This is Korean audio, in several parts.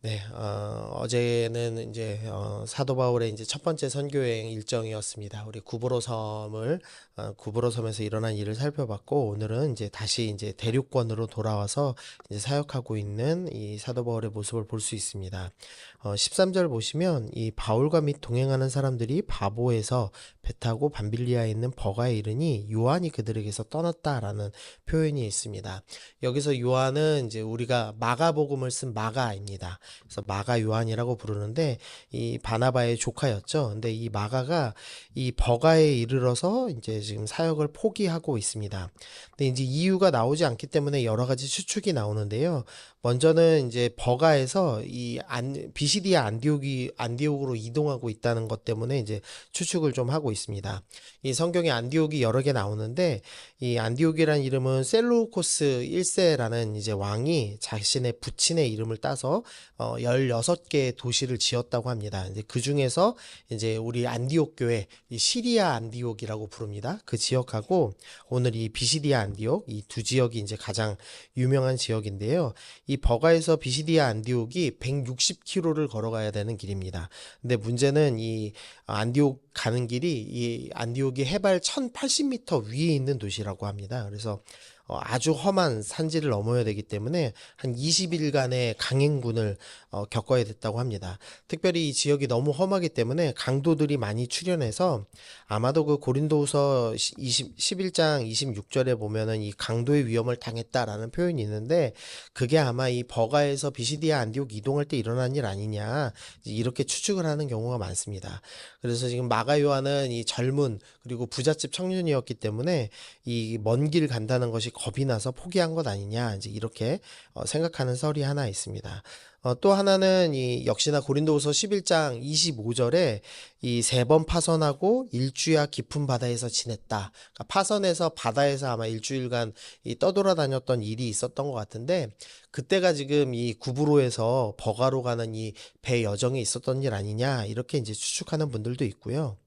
네, 어제는 이제 사도 바울의 이제 첫 번째 선교여행 일정이었습니다. 우리 구브로 섬에서 일어난 일을 살펴봤고, 오늘은 이제 다시 이제 대륙권으로 돌아와서 이제 사역하고 있는 이 사도 바울의 모습을 볼 수 있습니다. 13절 보시면 이 바울과 및 동행하는 사람들이 바보에서 배 타고 밤빌리아에 있는 버가에 이르니 요한이 그들에게서 떠났다라는 표현이 있습니다. 여기서 요한은 이제 우리가 마가복음을 쓴 마가입니다. 그래서 마가 요한이라고 부르는데 이 바나바의 조카였죠. 근데 이 마가가 이 버가에 이르러서 이제 지금 사역을 포기하고 있습니다. 근데 이제 이유가 나오지 않기 때문에 여러 가지 추측이 나오는데요. 먼저는 이제 버가에서 비시디아 안디옥으로 이동하고 있다는 것 때문에 이제 추측을 좀 하고 있습니다. 이 성경에 안디옥이 여러 개 나오는데 이 안디옥이라는 이름은 셀루코스 1세라는 이제 왕이 자신의 부친의 이름을 따서 16개의 도시를 지었다고 합니다. 이제 그 중에서 이제 우리 안디옥 교회, 이 시리아 안디옥이라고 부릅니다. 그 지역하고 오늘 이 비시디아 안디옥, 이 두 지역이 이제 가장 유명한 지역인데요. 이 버가에서 비시디아 안디옥이 160km를 걸어가야 되는 길입니다. 근데 문제는 이 안디옥 가는 길이 이 안디옥이 해발 1080m 위에 있는 도시라고 합니다. 그래서 아주 험한 산지를 넘어야 되기 때문에 한 20일간의 강행군을 겪어야 됐다고 합니다. 특별히 이 지역이 너무 험하기 때문에 강도들이 많이 출현해서 아마도 그 고린도후서 11장 26절에 보면은 이 강도의 위험을 당했다라는 표현이 있는데 그게 아마 이 버가에서 비시디아 안디옥 이동할 때 일어난 일 아니냐 이렇게 추측을 하는 경우가 많습니다. 그래서 지금 마가 요한은 이 젊은 그리고 부잣집 청년이었기 때문에 이 먼 길 간다는 것이 겁이 나서 포기한 것 아니냐 이제 이렇게 생각하는 설이 하나 있습니다. 또 하나는 이 역시나 고린도후서 11장 25절에 이 세 번 파선하고 일주야 깊은 바다에서 지냈다. 그러니까 파선해서 바다에서 아마 일주일간 이 떠돌아다녔던 일이 있었던 것 같은데 그때가 지금 이 구브로에서 버가로 가는 이 배 여정에 있었던 일 아니냐 이렇게 이제 추측하는 분들도 있고요.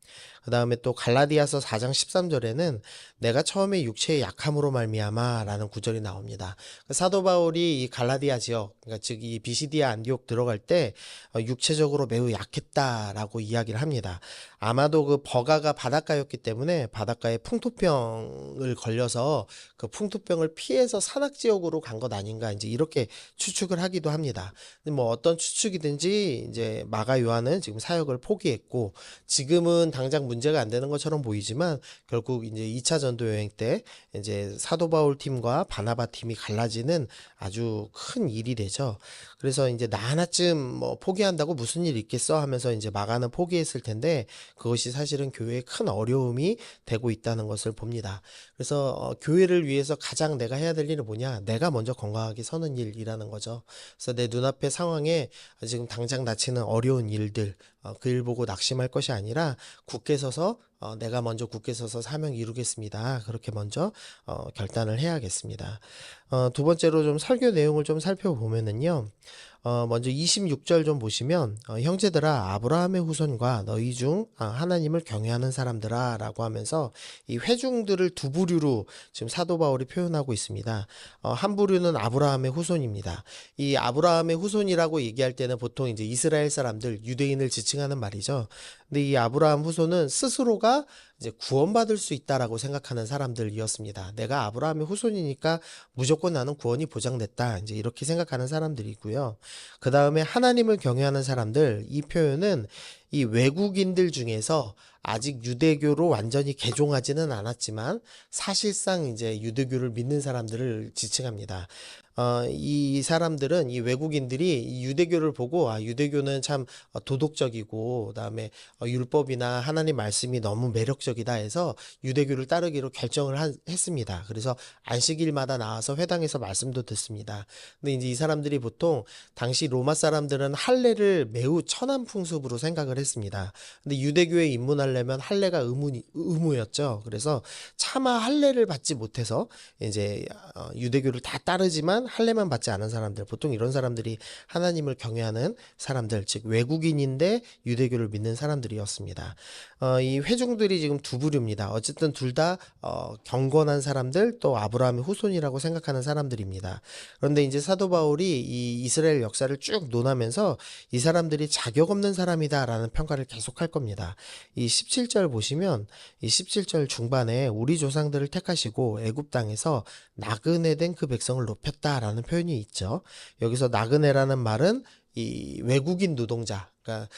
그 다음에 또 갈라디아서 4장 13절에는 내가 처음에 육체의 약함으로 말미암아라는 구절이 나옵니다. 사도 바울이 이 갈라디아 지역, 그러니까 즉 이 비시디아 안디옥 들어갈 때 육체적으로 매우 약했다라고 이야기를 합니다. 아마도 그 버가가 바닷가였기 때문에 바닷가에 풍토병을 걸려서 그 풍토병을 피해서 산악 지역으로 간 것 아닌가 이제 이렇게 추측을 하기도 합니다. 뭐 어떤 추측이든지 이제 마가 요한은 지금 사역을 포기했고 지금은 당장 문제가 안 되는 것처럼 보이지만 결국 이제 2차 전도 여행 때 이제 사도 바울 팀과 바나바 팀이 갈라지는 아주 큰 일이 되죠. 그래서 이제 나 하나쯤 뭐 포기한다고 무슨 일 있겠어 하면서 이제 마가는 포기했을 텐데 그것이 사실은 교회에 큰 어려움이 되고 있다는 것을 봅니다. 그래서 교회를 위해서 가장 내가 해야 될 일은 뭐냐? 내가 먼저 건강하게 서는 일이라는 거죠. 그래서 내 눈앞의 상황에 지금 당장 닥치는 어려운 일들 그 일 보고 낙심할 것이 아니라 굳게 서서 내가 먼저 굳게 서서 사명 이루겠습니다. 그렇게 먼저 결단을 해야겠습니다. 두 번째로 좀 설교 내용을 좀 살펴보면은요. 먼저 26절 좀 보시면 형제들아 아브라함의 후손과 너희 중 하나님을 경외하는 사람들아 라고 하면서 이 회중들을 두 부류로 지금 사도 바울이 표현하고 있습니다. 한 부류는 아브라함의 후손입니다. 이 아브라함의 후손이라고 얘기할 때는 보통 이제 이스라엘 사람들 유대인을 지칭하는 말이죠. 근데 이 아브라함 후손은 스스로가 이제 구원받을 수 있다라고 생각하는 사람들이었습니다. 내가 아브라함의 후손이니까 무조건 나는 구원이 보장됐다. 이제 이렇게 생각하는 사람들이고요. 그 다음에 하나님을 경외하는 사람들, 이 표현은 이 외국인들 중에서 아직 유대교로 완전히 개종하지는 않았지만 사실상 이제 유대교를 믿는 사람들을 지칭합니다. 이 사람들은 이 외국인들이 이 유대교를 보고 유대교는 참 도덕적이고 그다음에 율법이나 하나님 말씀이 너무 매력적이다 해서 유대교를 따르기로 결정을 했습니다. 그래서 안식일마다 나와서 회당에서 말씀도 듣습니다. 근데 이제 이 사람들이 보통 당시 로마 사람들은 할례를 매우 천한 풍습으로 생각을 했습니다. 근데 유대교에 입문하려면 할례가 의무였죠. 그래서 차마 할례를 받지 못해서 이제 유대교를 다 따르지만 있지만 할례만 받지 않은 사람들, 보통 이런 사람들이 하나님을 경외하는 사람들, 즉 외국인인데 유대교를 믿는 사람들이었습니다. 이 회중들이 지금 두 부류입니다. 어쨌든 둘 다 경건한 사람들, 또 아브라함의 후손이라고 생각하는 사람들입니다. 그런데 이제 사도 바울이 이 이스라엘 역사를 쭉 논하면서 이 사람들이 자격 없는 사람이다라는 평가를 계속할 겁니다. 이 17절 보시면 이 17절 중반에 우리 조상들을 택하시고 애굽 땅에서 나그네 된 그 백성을 높였다라는 표현이 있죠. 여기서 나그네라는 말은 이 외국인 노동자, 그러니까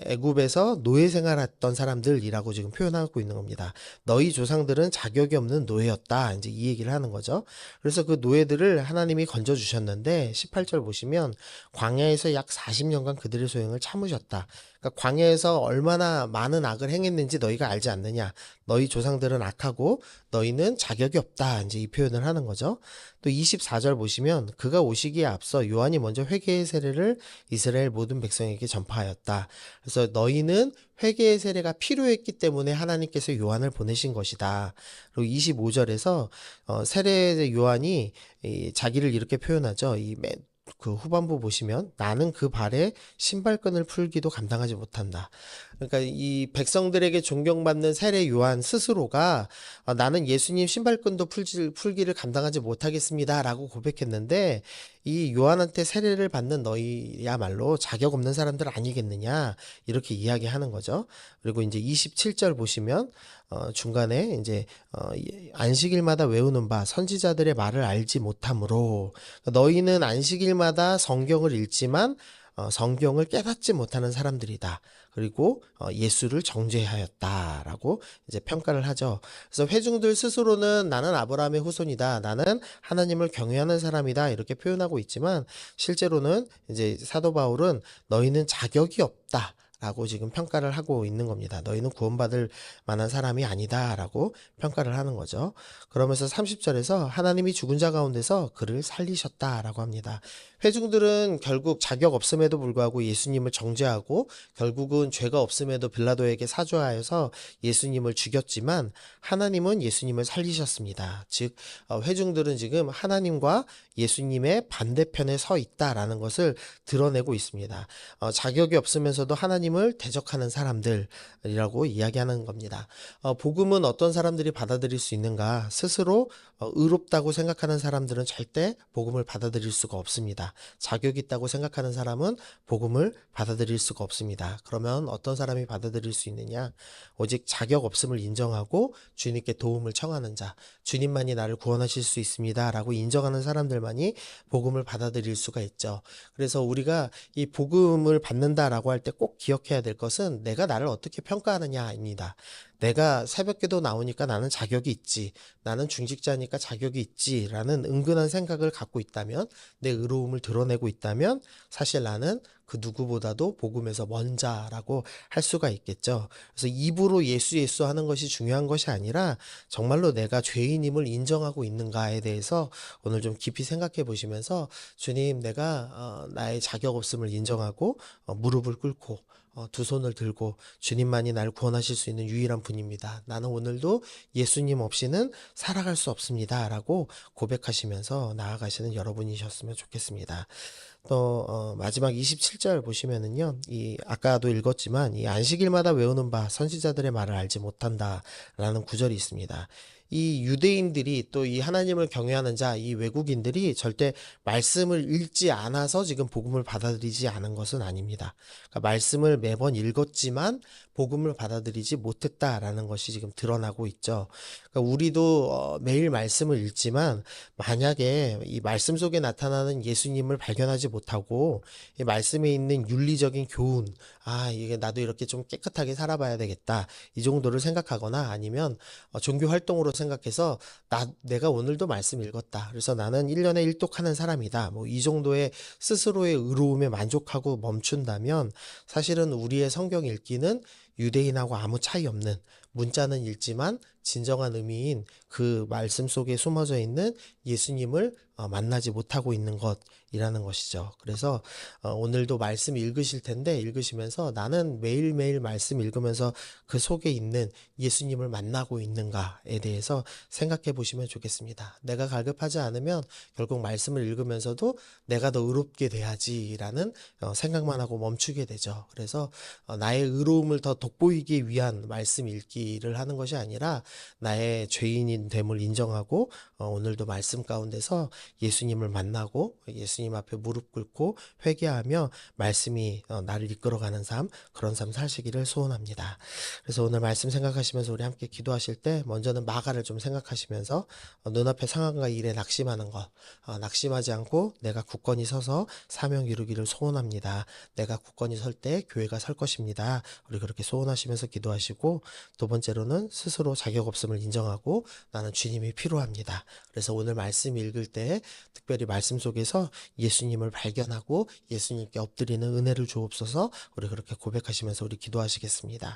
애굽에서 노예 생활했던 사람들이라고 지금 표현하고 있는 겁니다. 너희 조상들은 자격이 없는 노예였다. 이제 이 얘기를 하는 거죠. 그래서 그 노예들을 하나님이 건져 주셨는데 18절 보시면 광야에서 약 40년간 그들의 소행을 참으셨다. 그러니까 광야에서 얼마나 많은 악을 행했는지 너희가 알지 않느냐. 너희 조상들은 악하고 너희는 자격이 없다. 이제 이 표현을 하는 거죠. 또 24절 보시면 그가 오시기에 앞서 요한이 먼저 회개의 세례를 이스라엘 모든 백성에게 전파하였다. 그래서 너희는 회개의 세례가 필요했기 때문에 하나님께서 요한을 보내신 것이다. 그리고 25절에서 세례 요한이 자기를 이렇게 표현하죠. 그 후반부 보시면 나는 그 발에 신발끈을 풀기도 감당하지 못한다. 그러니까 이 백성들에게 존경받는 세례 요한 스스로가 나는 예수님 신발끈도 풀기를 감당하지 못하겠습니다라고 고백했는데 이 요한한테 세례를 받는 너희야말로 자격 없는 사람들 아니겠느냐 이렇게 이야기하는 거죠. 그리고 이제 27절 보시면 중간에 이제 안식일마다 외우는 바 선지자들의 말을 알지 못하므로 너희는 안식일마다 성경을 읽지만 성경을 깨닫지 못하는 사람들이다. 그리고 예수를 정죄하였다라고 이제 평가를 하죠. 그래서 회중들 스스로는 나는 아브라함의 후손이다. 나는 하나님을 경외하는 사람이다. 이렇게 표현하고 있지만 실제로는 이제 사도 바울은 너희는 자격이 없다. 라고 지금 평가를 하고 있는 겁니다. 너희는 구원받을 만한 사람이 아니다라고 평가를 하는 거죠. 그러면서 30절에서 하나님이 죽은 자 가운데서 그를 살리셨다라고 합니다. 회중들은 결국 자격 없음에도 불구하고 예수님을 정죄하고 결국은 죄가 없음에도 빌라도에게 사죄하여서 예수님을 죽였지만 하나님은 예수님을 살리셨습니다. 즉 회중들은 지금 하나님과 예수님의 반대편에 서 있다라는 것을 드러내고 있습니다. 자격이 없으면서도 하나님을 대적하는 사람들이라고 이야기하는 겁니다. 복음은 어떤 사람들이 받아들일 수 있는가? 스스로 의롭다고 생각하는 사람들은 절대 복음을 받아들일 수가 없습니다. 자격 있다고 생각하는 사람은 복음을 받아들일 수가 없습니다. 그러면 어떤 사람이 받아들일 수 있느냐? 오직 자격 없음을 인정하고 주님께 도움을 청하는 자, 주님만이 나를 구원하실 수 있습니다 라고 인정하는 사람들만이 복음을 받아들일 수가 있죠. 그래서 우리가 이 복음을 받는다라고 할 때 꼭 기억해야 될 것은 내가 나를 어떻게 평가하느냐입니다. 내가 새벽기도 나오니까 나는 자격이 있지, 나는 중직자니까 자격이 있지 라는 은근한 생각을 갖고 있다면, 내 의로움을 드러내고 있다면 사실 나는 그 누구보다도 복음에서 먼 자라고 할 수가 있겠죠. 그래서 입으로 예수 예수 하는 것이 중요한 것이 아니라 정말로 내가 죄인임을 인정하고 있는가에 대해서 오늘 좀 깊이 생각해 보시면서 주님, 내가 나의 자격 없음을 인정하고 무릎을 꿇고 두 손을 들고 주님만이 나를 구원하실 수 있는 유일한 분입니다. 나는 오늘도 예수님 없이는 살아갈 수 없습니다. 라고 고백하시면서 나아가시는 여러분이셨으면 좋겠습니다. 또 마지막 27절 보시면은요. 이 아까도 읽었지만 이 안식일마다 외우는 바 선지자들의 말을 알지 못한다라는 구절이 있습니다. 이 유대인들이 또 이 하나님을 경외하는 자, 이 외국인들이 절대 말씀을 읽지 않아서 지금 복음을 받아들이지 않은 것은 아닙니다. 그러니까 말씀을 매번 읽었지만 복음을 받아들이지 못했다라는 것이 지금 드러나고 있죠. 그러니까 우리도 매일 말씀을 읽지만 만약에 이 말씀 속에 나타나는 예수님을 발견하지 못하고 이 말씀에 있는 윤리적인 교훈, 이게 나도 이렇게 좀 깨끗하게 살아봐야 되겠다, 이 정도를 생각하거나 아니면 종교 활동으로 생각해서 내가 오늘도 말씀 읽었다, 그래서 나는 1년에 1독하는 사람이다, 뭐 이 정도의 스스로의 의로움에 만족하고 멈춘다면 사실은 우리의 성경 읽기는 유대인하고 아무 차이 없는, 문자는 읽지만 진정한 의미인 그 말씀 속에 숨어져 있는 예수님을 만나지 못하고 있는 것이라는 것이죠. 그래서 오늘도 말씀 읽으실 텐데 읽으시면서 나는 매일매일 말씀 읽으면서 그 속에 있는 예수님을 만나고 있는가에 대해서 생각해 보시면 좋겠습니다. 내가 갈급하지 않으면 결국 말씀을 읽으면서도 내가 더 의롭게 돼야지라는 생각만 하고 멈추게 되죠. 그래서 나의 의로움을 더 돋보이기 위한 말씀 읽기를 하는 것이 아니라 나의 죄인인 됨을 인정하고 오늘도 말씀 가운데서 예수님을 만나고 예수님 앞에 무릎 꿇고 회개하며 말씀이 나를 이끌어가는 삶, 그런 삶 사시기를 소원합니다. 그래서 오늘 말씀 생각하시면서 우리 함께 기도하실 때 먼저는 마가를 좀 생각하시면서 눈앞의 상황과 일에 낙심하는 것, 낙심하지 않고 내가 굳건히 서서 사명 이루기를 소원합니다. 내가 굳건히 설 때 교회가 설 것입니다. 우리 그렇게 소원하시면서 기도하시고, 두 번째로는 스스로 자격 없음을 인정하고 나는 주님이 필요합니다. 그래서 오늘 말씀 읽을 때 특별히 말씀 속에서 예수님을 발견하고 예수님께 엎드리는 은혜를 주옵소서. 우리 그렇게 고백하시면서 우리 기도하시겠습니다.